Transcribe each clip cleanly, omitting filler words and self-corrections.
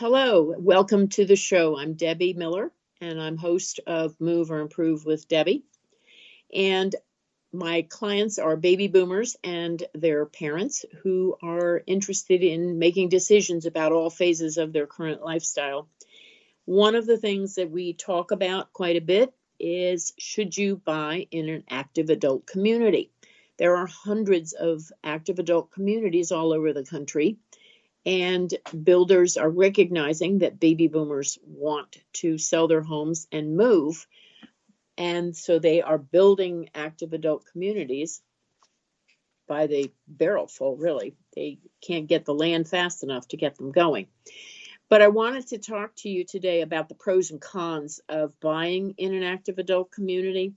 Hello, welcome to the show. I'm Debbie Miller, and I'm host of Move or Improve with Debbie. And my clients are baby boomers and their parents who are interested in making decisions about all phases of their current lifestyle. One of the things that we talk about quite a bit is, should you buy in an active adult community? There are hundreds of active adult communities all over the country. And builders are recognizing that baby boomers want to sell their homes and move. And so they are building active adult communities by the barrelful, really. They can't get the land fast enough to get them going. But I wanted to talk to you today about the pros and cons of buying in an active adult community.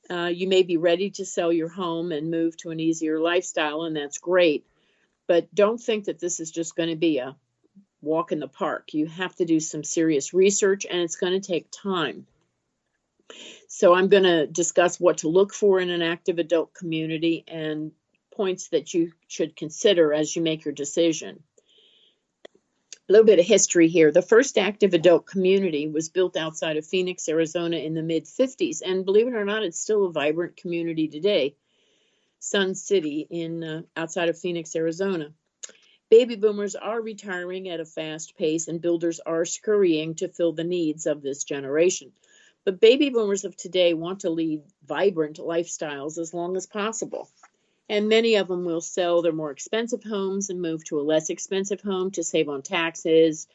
You may be ready to sell your home and move to an easier lifestyle, and that's great. But don't think that this is just going to be a walk in the park. You have to do some serious research, and it's going to take time. So I'm going to discuss what to look for in an active adult community and points that you should consider as you make your decision. A little bit of history here. The first active adult community was built outside of Phoenix, Arizona in the mid-50s. And believe it or not, it's still a vibrant community today. Sun City outside of Phoenix, Arizona. Baby boomers are retiring at a fast pace, and builders are scurrying to fill the needs of this generation. But baby boomers of today want to lead vibrant lifestyles as long as possible. And many of them will sell their more expensive homes and move to a less expensive home to save on taxes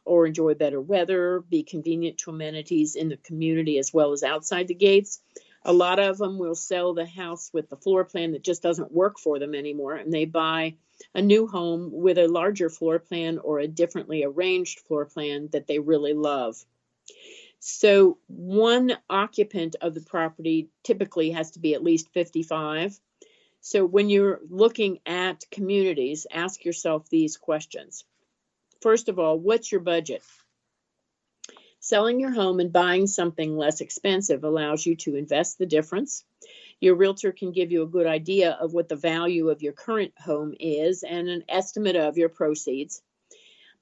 or enjoy better weather, be convenient to amenities in the community as well as outside the gates. A lot of them will sell the house with the floor plan that just doesn't work for them anymore, and they buy a new home with a larger floor plan or a differently arranged floor plan that they really love. So one occupant of the property typically has to be at least 55. So when you're looking at communities, ask yourself these questions. First of all, what's your budget? Selling your home and buying something less expensive allows you to invest the difference. Your realtor can give you a good idea of what the value of your current home is and an estimate of your proceeds.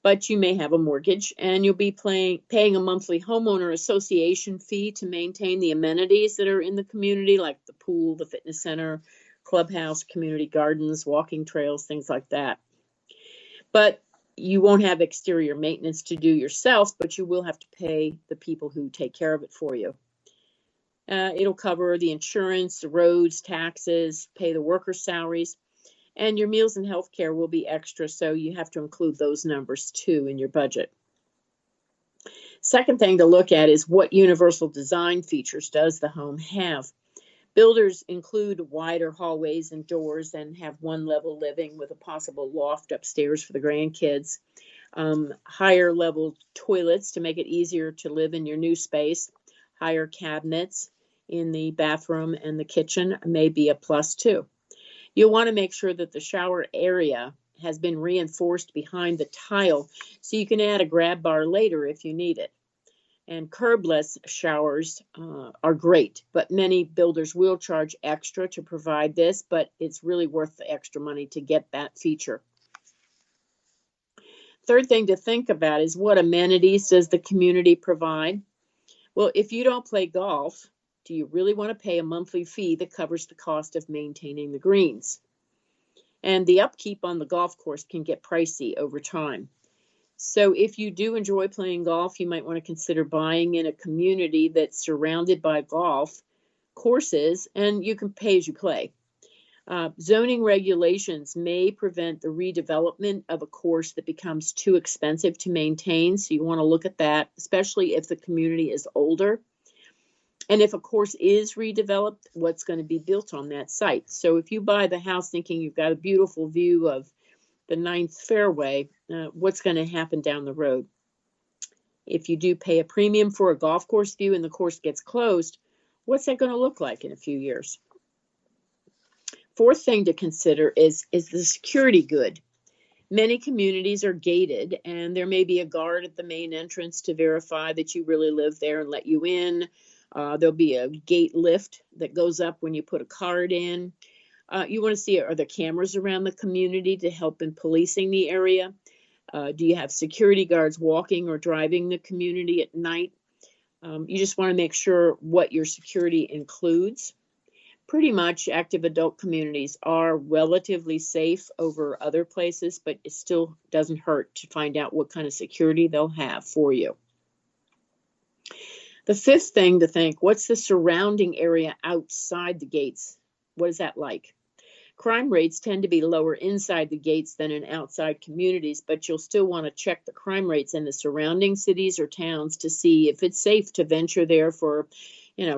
But you may have a mortgage, and you'll be paying a monthly homeowner association fee to maintain the amenities that are in the community, like the pool, the fitness center, clubhouse, community gardens, walking trails, things like that. But you won't have exterior maintenance to do yourself, but you will have to pay the people who take care of it for you. It'll cover the insurance, the roads, taxes, pay the workers' salaries, and your meals and health care will be extra, so you have to include those numbers too in your budget. Second thing to look at is what universal design features does the home have. Builders include wider hallways and doors and have one-level living with a possible loft upstairs for the grandkids. Higher level toilets to make it easier to live in your new space. Higher cabinets in the bathroom and the kitchen may be a plus too. You'll want to make sure that the shower area has been reinforced behind the tile so you can add a grab bar later if you need it. And curbless showers are great, but many builders will charge extra to provide this, but it's really worth the extra money to get that feature. Third thing to think about is, what amenities does the community provide? Well, if you don't play golf, do you really want to pay a monthly fee that covers the cost of maintaining the greens? And the upkeep on the golf course can get pricey over time. So if you do enjoy playing golf, you might want to consider buying in a community that's surrounded by golf courses, and you can pay as you play. Zoning regulations may prevent the redevelopment of a course that becomes too expensive to maintain, so you want to look at that, especially if the community is older. And if a course is redeveloped, what's going to be built on that site? So if you buy the house thinking you've got a beautiful view of the ninth fairway, what's going to happen down the road? If you do pay a premium for a golf course view and the course gets closed, what's that going to look like in a few years? Fourth thing to consider is the security good? Many communities are gated, and there may be a guard at the main entrance to verify that you really live there and let you in. There'll be a gate lift that goes up when you put a card in. You want to see, are there cameras around the community to help in policing the area? Do you have security guards walking or driving the community at night? You just want to make sure what your security includes. Pretty much active adult communities are relatively safe over other places, but it still doesn't hurt to find out what kind of security they'll have for you. The fifth thing to think, what's the surrounding area outside the gates? What is that like? Crime rates tend to be lower inside the gates than in outside communities, but you'll still want to check the crime rates in the surrounding cities or towns to see if it's safe to venture there for,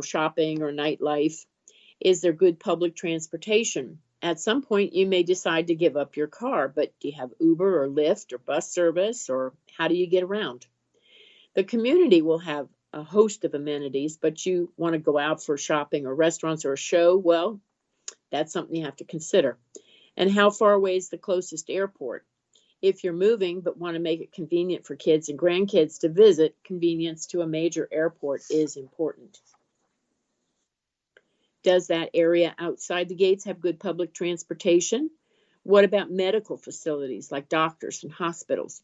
shopping or nightlife. Is there good public transportation? At some point, you may decide to give up your car, but do you have Uber or Lyft or bus service, or how do you get around? The community will have a host of amenities, but you want to go out for shopping or restaurants or a show, well, that's something you have to consider. And how far away is the closest airport? If you're moving but want to make it convenient for kids and grandkids to visit, convenience to a major airport is important. Does that area outside the gates have good public transportation? What about medical facilities like doctors and hospitals?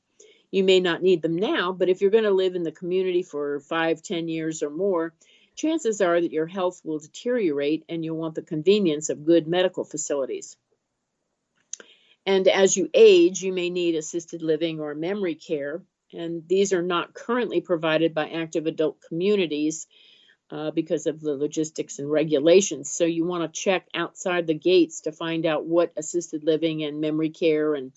You may not need them now, but if you're going to live in the community for 5-10 years or more, chances are that your health will deteriorate and you'll want the convenience of good medical facilities. And as you age, you may need assisted living or memory care, and these are not currently provided by active adult communities because of the logistics and regulations. So you want to check outside the gates to find out what assisted living and memory care and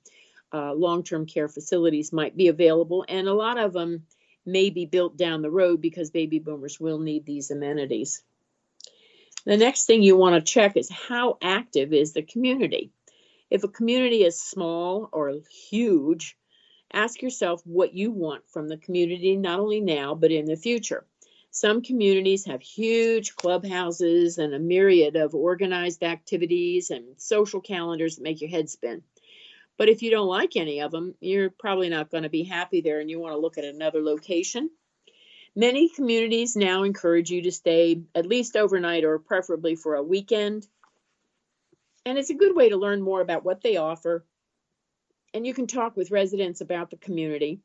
long-term care facilities might be available, and a lot of them may be built down the road because baby boomers will need these amenities. The next thing you want to check is how active is the community. If a community is small or huge, ask yourself what you want from the community, not only now, but in the future. Some communities have huge clubhouses and a myriad of organized activities and social calendars that make your head spin. But if you don't like any of them, you're probably not going to be happy there and you want to look at another location. Many communities now encourage you to stay at least overnight or preferably for a weekend. And it's a good way to learn more about what they offer. And you can talk with residents about the community.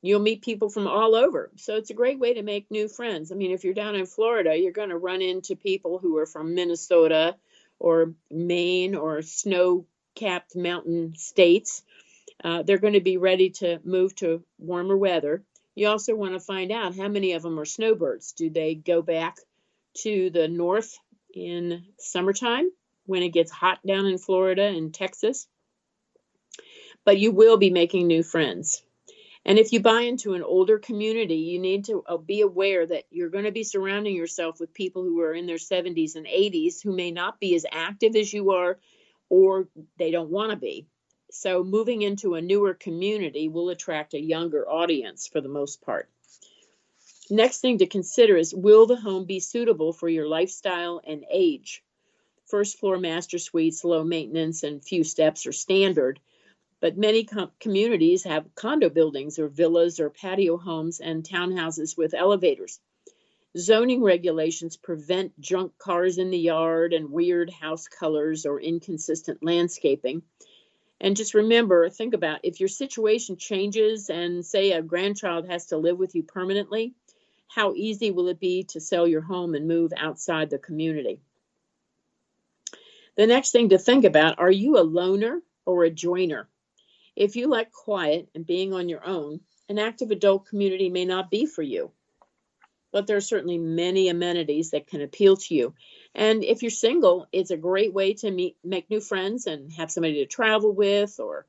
You'll meet people from all over. So it's a great way to make new friends. I mean, if you're down in Florida, you're going to run into people who are from Minnesota or Maine or snow-capped mountain states. They're going to be ready to move to warmer weather. You also want to find out how many of them are snowbirds. Do they go back to the north in summertime when it gets hot down in Florida and Texas? But you will be making new friends. And if you buy into an older community, you need to be aware that you're going to be surrounding yourself with people who are in their 70s and 80s who may not be as active as you are, or they don't want to be. So moving into a newer community will attract a younger audience for the most part. Next thing to consider is, will the home be suitable for your lifestyle and age? First floor master suites, low maintenance, and few steps are standard. But many communities have condo buildings or villas or patio homes and townhouses with elevators. Zoning regulations prevent junk cars in the yard and weird house colors or inconsistent landscaping. And just remember, think about if your situation changes and say a grandchild has to live with you permanently, how easy will it be to sell your home and move outside the community? The next thing to think about, are you a loner or a joiner? If you like quiet and being on your own, an active adult community may not be for you. But there are certainly many amenities that can appeal to you. And if you're single, it's a great way to make new friends and have somebody to travel with, or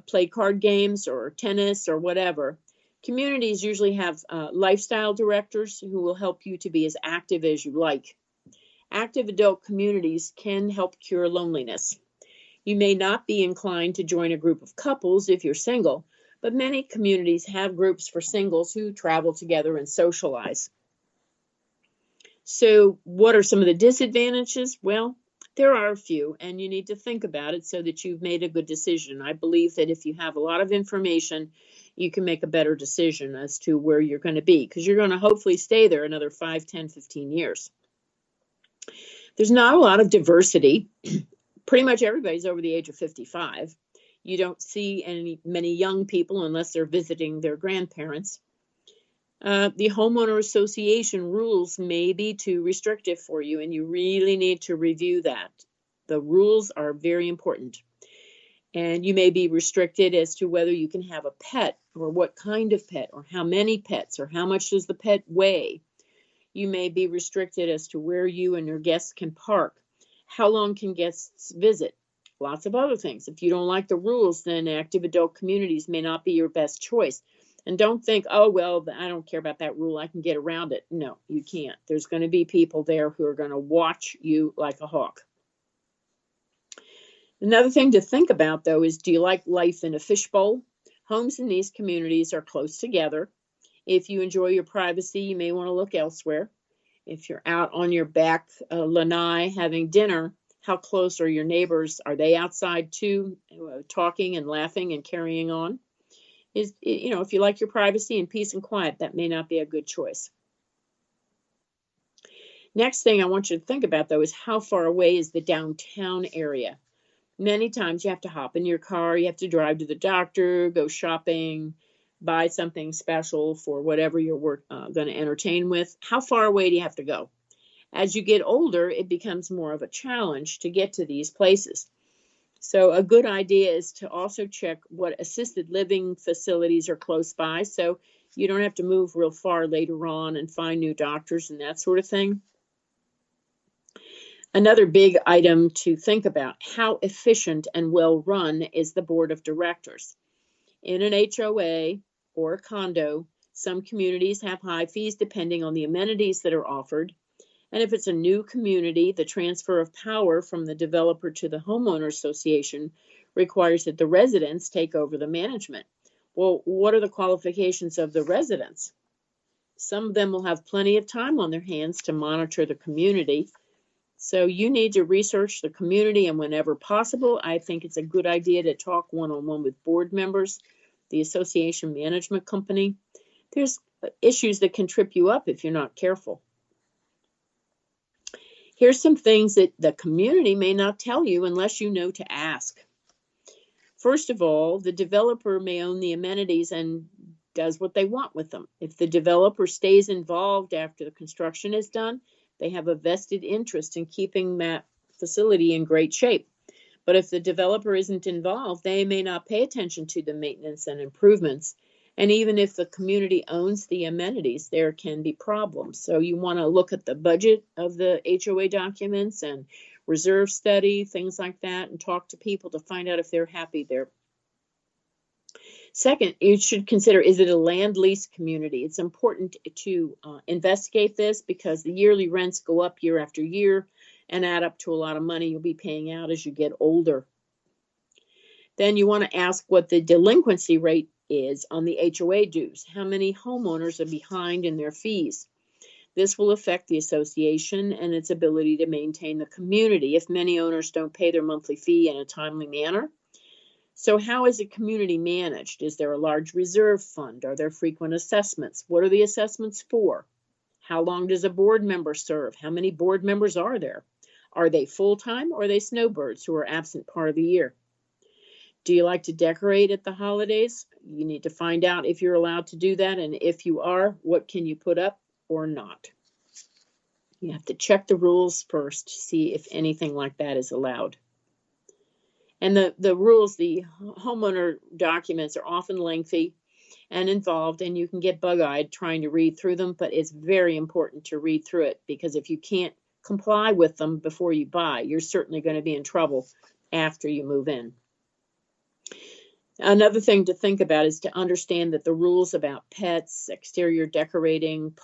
play card games or tennis or whatever. Communities usually have lifestyle directors who will help you to be as active as you like. Active adult communities can help cure loneliness. You may not be inclined to join a group of couples if you're single, but many communities have groups for singles who travel together and socialize. So what are some of the disadvantages? Well, there are a few, and you need to think about it so that you've made a good decision. I believe that if you have a lot of information, you can make a better decision as to where you're going to be, because you're going to hopefully stay there another 5, 10, 15 years. There's not a lot of diversity. Pretty much everybody's over the age of 55. You don't see many young people unless they're visiting their grandparents. The homeowner association rules may be too restrictive for you, and you really need to review that. The rules are very important. And you may be restricted as to whether you can have a pet, or what kind of pet, or how many pets, or how much does the pet weigh. You may be restricted as to where you and your guests can park. How long can guests visit? Lots of other things. If you don't like the rules, then active adult communities may not be your best choice. And don't think, oh, well, I don't care about that rule, I can get around it. No, you can't. There's going to be people there who are going to watch you like a hawk. Another thing to think about, though, is do you like life in a fishbowl? Homes in these communities are close together. If you enjoy your privacy, you may want to look elsewhere. If you're out on your back lanai having dinner, how close are your neighbors? Are they outside too, talking and laughing and carrying on? If you like your privacy and peace and quiet, that may not be a good choice. Next thing I want you to think about, though, is how far away is the downtown area? Many times you have to hop in your car, you have to drive to the doctor, go shopping, buy something special for whatever you're going to entertain with. How far away do you have to go? As you get older, it becomes more of a challenge to get to these places. So a good idea is to also check what assisted living facilities are close by, so you don't have to move real far later on and find new doctors and that sort of thing. Another big item to think about, how efficient and well run is the board of directors? In an HOA or a condo, some communities have high fees depending on the amenities that are offered. And if it's a new community, the transfer of power from the developer to the homeowner association requires that the residents take over the management. Well, what are the qualifications of the residents? Some of them will have plenty of time on their hands to monitor the community. So you need to research the community, and whenever possible, I think it's a good idea to talk one-on-one with board members, the association management company. There's issues that can trip you up if you're not careful. Here's some things that the community may not tell you unless you know to ask. First of all, the developer may own the amenities and does what they want with them. If the developer stays involved after the construction is done, they have a vested interest in keeping that facility in great shape. But if the developer isn't involved, they may not pay attention to the maintenance and improvements. And even if the community owns the amenities, there can be problems. So you want to look at the budget of the HOA documents and reserve study, things like that, and talk to people to find out if they're happy there. Second, you should consider, is it a land lease community? It's important to investigate this because the yearly rents go up year after year and add up to a lot of money you'll be paying out as you get older. Then you want to ask what the delinquency rate is on the HOA dues. How many homeowners are behind in their fees? This will affect the association and its ability to maintain the community if many owners don't pay their monthly fee in a timely manner. So how is a community managed? Is there a large reserve fund? Are there frequent assessments? What are the assessments for? How long does a board member serve? How many board members are there? Are they full-time or are they snowbirds who are absent part of the year? Do you like to decorate at the holidays? You need to find out if you're allowed to do that, and if you are, what can you put up or not? You have to check the rules first to see if anything like that is allowed. And the rules, the homeowner documents are often lengthy and involved, and you can get bug-eyed trying to read through them, but it's very important to read through it because if you can't comply with them before you buy, you're certainly going to be in trouble after you move in. Another thing to think about is to understand that the rules about pets, exterior decorating,